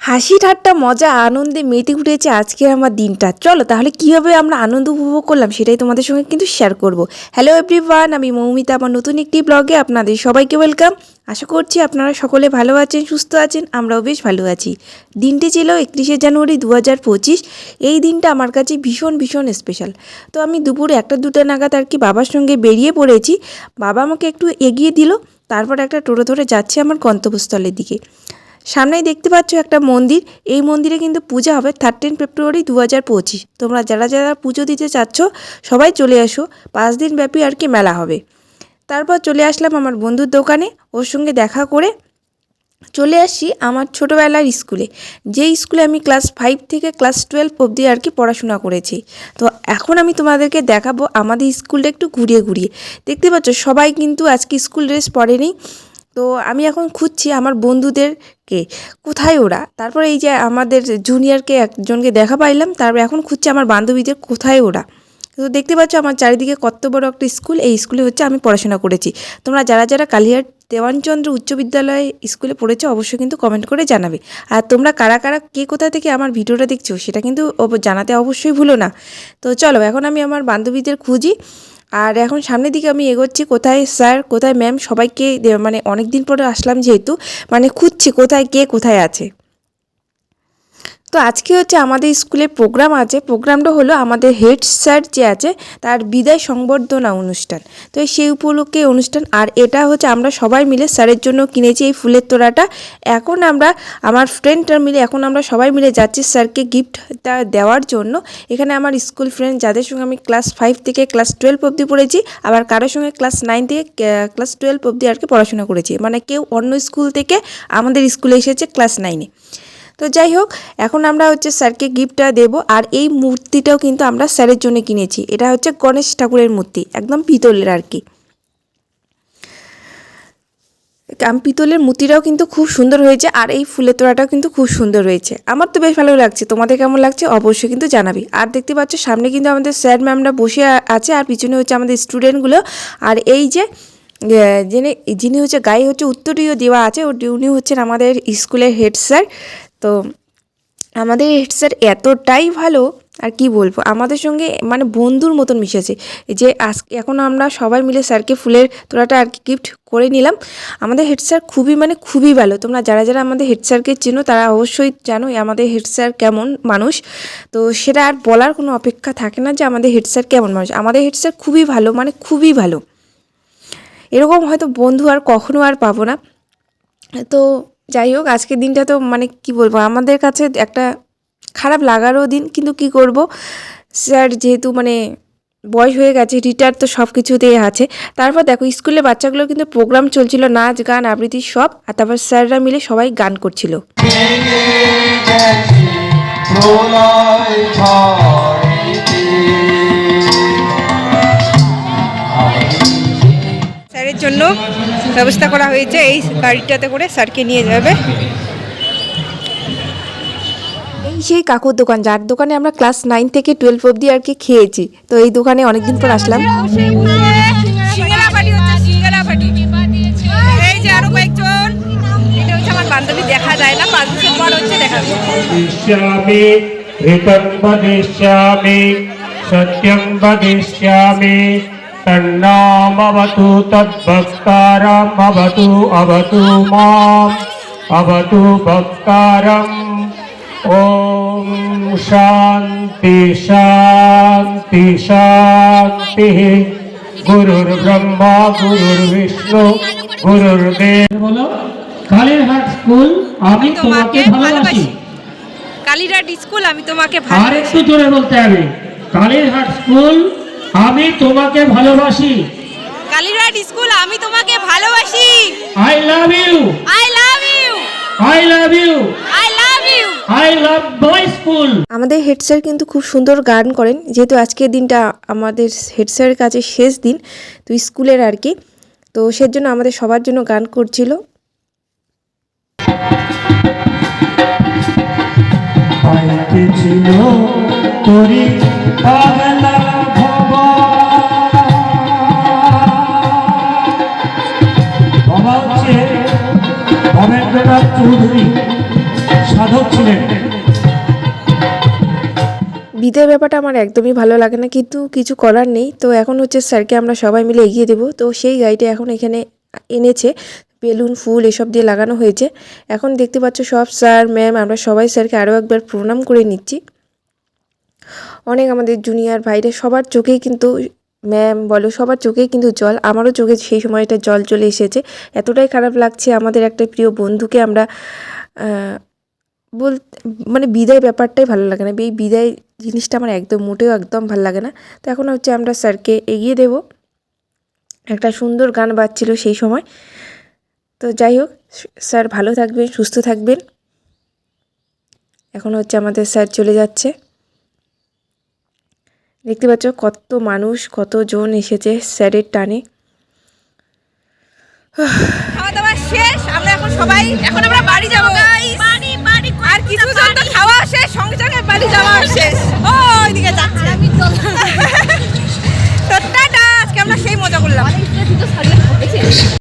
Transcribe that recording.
হাসি ঠাট্টা মজা আনন্দে মেতে উঠেছে আজকের আমার দিনটা। চলো তাহলে কীভাবে আমরা আনন্দ উপভোগ করলাম সেটাই তোমাদের সঙ্গে কিন্তু শেয়ার করব। হ্যালো এভরিওয়ান, আমি মৌমিতা, আমার নতুন একটি ব্লগে আপনাদের সবাইকে ওয়েলকাম। আশা করছি আপনারা সকলে ভালো আছেন, সুস্থ আছেন, আমরাও বেশ ভালো আছি। দিনটি ছিল 31শে জানুয়ারি 2025। এই দিনটা আমার কাছে ভীষণ ভীষণ স্পেশাল। তো আমি দুপুরে 1-2টা নাগাদ আর কি বাবার সঙ্গে বেরিয়ে পড়েছি। বাবা আমাকে একটু এগিয়ে দিল, তারপর একটা টোটো ধরে যাচ্ছে আমার গন্তব্যস্থলের দিকে। সামনেই দেখতে পাচ্ছ একটা মন্দির। এই মন্দিরে কিন্তু পূজা হবে 13 ফেব্রুয়ারি 2025। তোমরা যারা যারা পুজো দিতে চাচ্ছ সবাই চলে আসো, 5 দিন ব্যাপী আর কি মেলা হবে। তারপর চলে আসলাম আমার বন্ধুর দোকানে, ওর সঙ্গে দেখা করে চলে আসছি আমার ছোটোবেলার স্কুলে, যেই স্কুলে আমি ক্লাস 5 থেকে ক্লাস 12 অবধি আর কি পড়াশোনা করেছি। তো এখন আমি তোমাদেরকে দেখাবো আমাদের স্কুলটা একটু ঘুরিয়ে ঘুরিয়ে। দেখতে পাচ্ছ সবাই কিন্তু আজকে স্কুল ড্রেস পরেনি। তো আমি এখন খুঁজছি আমার বন্ধুদেরকে, কোথায় ওরা। তারপর এই যে আমাদের জুনিয়রকে একজনকে দেখা পাইলাম, তারপর এখন খুঁজছি আমার বান্ধবীদের, কোথায় ওরা। তো দেখতে পাচ্ছ আমার চারিদিকে কত বড় একটা স্কুল। এই স্কুলে হচ্ছে আমি পড়াশোনা করেছি। তোমরা যারা যারা কালিয়ার দেওয়ানচন্দ্র উচ্চ বিদ্যালয় স্কুলে পড়েছো অবশ্যই কিন্তু কমেন্ট করে জানাবে। আর তোমরা কারা কারা কে কোথা থেকে আমার ভিডিওটা দেখছো সেটা কিন্তু জানাতে অবশ্যই ভুলো না। তো চলো এখন আমি আমার বান্ধবীদের খুঁজি। আর এখন সামনের দিকে আমি এগোচ্ছি, কোথায় স্যার কোথায় ম্যাম সবাইকে মানে অনেক দিন পরে আসলাম যেহেতু, মানে খুঁজছি কোথায় কে কোথায় আছে। তো আজকে হচ্ছে আমাদের স্কুলে প্রোগ্রাম আছে। প্রোগ্রামটা হলো আমাদের হেড স্যার যে আছে তার বিদায় সংবর্ধনা অনুষ্ঠান। তো সেই উপলক্ষে অনুষ্ঠান, আর এটা হচ্ছে আমরা সবাই মিলে স্যারের জন্য কিনেছি এই ফুলের তোড়াটা। এখন আমরা আমার ফ্রেন্ডরা মিলে এখন আমরা সবাই মিলে যাচ্ছি স্যারকে গিফটটা দেওয়ার জন্য। এখানে আমার স্কুল ফ্রেন্ড যাদের সঙ্গে আমি ক্লাস 5 থেকে ক্লাস 12 অবধি পড়েছি, আবার কারোর সঙ্গে ক্লাস 9 থেকে ক্লাস 12 অবধি আর কি পড়াশোনা করেছি, মানে কেউ অন্য স্কুল থেকে আমাদের স্কুলে এসেছে ক্লাস 9-এ। তো যাই হোক, এখন আমরা হচ্ছে স্যারকে গিফটটা দেব। আর এই মূর্তিটাও কিন্তু আমরা স্যারের জন্য কিনেছি। এটা হচ্ছে গণেশ ঠাকুরের মূর্তি, একদম পিতলের আর কি। পিতলের মূর্তিটাও কিন্তু খুব সুন্দর হয়েছে, আর এই ফুলের তোড়াটাও কিন্তু খুব সুন্দর হয়েছে। আমার তো বেশ ভালো লাগছে, তোমাদের কেমন লাগছে অবশ্যই কিন্তু জানাবি। আর দেখতে পাচ্ছ সামনে কিন্তু আমাদের স্যার ম্যামরা বসে আছে, আর পিছনে হচ্ছে আমাদের স্টুডেন্টগুলো। আর এই যে যিনি হচ্ছে গায়ে হচ্ছে উত্তরীয় দেওয়া আছে, উনি হচ্ছেন আমাদের স্কুলের হেড স্যার। তো আমাদের হেড স্যার এতটাই ভালো, আর কি বলবো, আমাদের সঙ্গে মানে বন্ধুর মতন মিশেছে। যে এখন আমরা সবাই মিলে স্যারকে ফুলের তোড়াটা আর কি গিফট করে নিলাম। আমাদের হেড স্যার খুবই ভালো। তোমরা যারা যারা আমাদের হেড স্যারকে চেনো তারা অবশ্যই জানো আমাদের হেড স্যার কেমন মানুষ। তো সেটা আর বলার কোনো অপেক্ষা থাকে না যে আমাদের হেড স্যার কেমন মানুষ। আমাদের হেড স্যার খুবই ভালো, মানে খুবই ভালো। এরকম হয়তো বন্ধু আর কখনো আর পাবো না। তো যাই হোক, আজকের দিনটা তো মানে কি বলবো, আমাদের কাছে একটা খারাপ লাগারও দিন, কিন্তু কি করব, স্যার যেহেতু মানে বয়স হয়ে গেছে, রিটায়ার তো সব কিছুতেই আছে। তারপর দেখো স্কুলে বাচ্চাগুলো কিন্তু প্রোগ্রাম চলছিল, নাচ গান আবৃত্তি সব, আর তারপর স্যাররা মিলে সবাই গান করছিল। স্যারের জন্য ব্যবস্থা করা হয়েছে, এই গাড়িটাতে করে স্যারকে নিয়ে যাবে। এই সেই কাকুর দোকান, যার দোকানে আমরা ক্লাস 9 থেকে 12 অবধি আর কি খেয়েছি। তো এই দোকানে অনেকদিন পর আসলাম। এই যে আরো কয়েকজন, এটা হচ্ছে আমার বান্ধবী, দেখা যায় না, 5 বছর পর হচ্ছে দেখা সত্যং বদিষ্যামি তন্নামবতু তদ্ভক্তারম অবতু মাম অবতু ভক্তারম। ওম শান্তি শান্তি শান্তি। গুরুর ব্রহ্মা গুরুর বিষ্ণু গুরুর্দেব। বলো, কালীরহাট স্কুল আমি তোমাকে ভালোবাসি। কালীরহাট স্কুল আমি তোমাকে আর একটু জোরে বলতে হবে, কালীরহাট স্কুল আমি তোমাকে ভালোবাসি। কালীরহাট স্কুল আমি তোমাকে ভালোবাসি। I love you, I love you, I love you, I love you, I love my school. আমাদের হেড স্যার কিন্তু খুব সুন্দর গান করেন, যেহেতু আজকের দিনটা আমাদের হেড স্যারের কাছে শেষ দিন তো স্কুলের আর কি। তো সেজন্য আমাদের সবার জন্য গান করছিল। ছিল তোরি পাগলা ভবা হচ্ছে ভবেন্দ্রনাথ চৌধুরী, সাধক ছিলেন। বিদায় ব্যাপারটা আমার একদমই ভালো লাগে না, কিন্তু কিছু করার নেই। তো এখন হচ্ছে স্যারকে আমরা সবাই মিলে এগিয়ে দেবো। তো সেই গাড়িটা এখন এখানে এনেছে, বেলুন ফুল এসব দিয়ে লাগানো হয়েছে। এখন দেখতে পাচ্ছ সব স্যার ম্যাম আমরা সবাই স্যারকে আরও একবার প্রণাম করে নিচ্ছি। অনেক আমাদের জুনিয়র ভাইরা সবার চোখেই কিন্তু, ম্যাম বলো সবার চোখেই কিন্তু জল, আমারও চোখে সেই সময়টা জল চলে এসেছে। এতটাই খারাপ লাগছে, আমাদের একটা প্রিয় বন্ধুকে আমরা মানে বিদায় ব্যাপারটাই ভালো লাগে না, এই বিদায় জিনিসটা আমার একদম মোটেও একদম ভালো লাগে না। তো এখন হচ্ছে আমরা স্যারকে এগিয়ে দেব। একটা সুন্দর গান বাজছিল সেই সময়। তো যাই হোক, স্যার ভালো থাকবেন, সুস্থ থাকবেন। এখন হচ্ছে আমাদের স্যার চলে যাচ্ছে। দেখতে পাচ্ছ কত মানুষ, কতজন এসেছে স্যারের টানে। খাওয়া দাওয়া শেষ, আমরা এখন সবাই আমরা বাড়ি যাবো গাইস।